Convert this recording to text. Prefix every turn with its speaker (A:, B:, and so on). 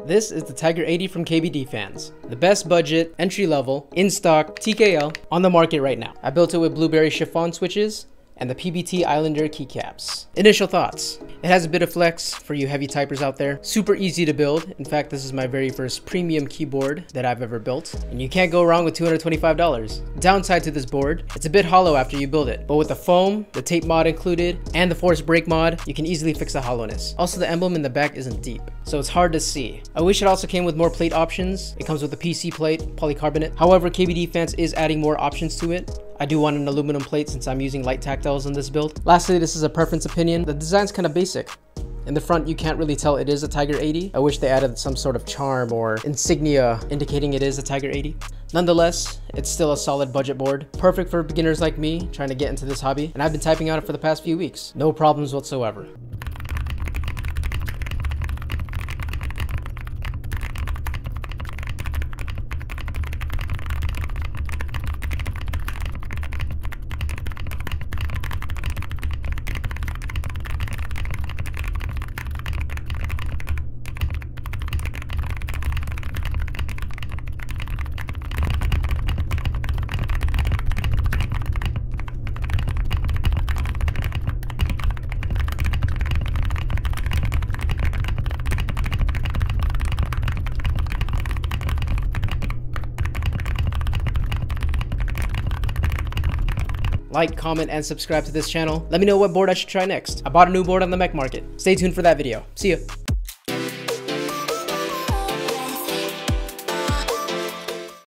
A: This is the Tiger 80 from KBDFans, the best budget, entry level, in stock TKL on the market right now. I built it with blueberry chiffon switches and the PBT Islander keycaps. Initial thoughts. It has a bit of flex for you heavy typers out there. Super easy to build. In fact, this is my very first premium keyboard that I've ever built. And you can't go wrong with $225. Downside to this board, it's a bit hollow after you build it. But with the foam, the tape mod included, and the force break mod, you can easily fix the hollowness. Also, the emblem in the back isn't deep, so it's hard to see. I wish it also came with more plate options. It comes with a PC plate, polycarbonate. However, KBDFans is adding more options to it. I do want an aluminum plate since I'm using light tactiles in this build. Lastly, this is a preference opinion. The design's kind of basic. In the front, you can't really tell it is a Tiger 80. I wish they added some sort of charm or insignia indicating it is a Tiger 80. Nonetheless, it's still a solid budget board. Perfect for beginners like me trying to get into this hobby. And I've been typing on it for the past few weeks. No problems whatsoever. Like, comment, and subscribe to this channel. Let me know what board I should try next. I bought a new board on the Mech Market. Stay tuned for that video. See ya.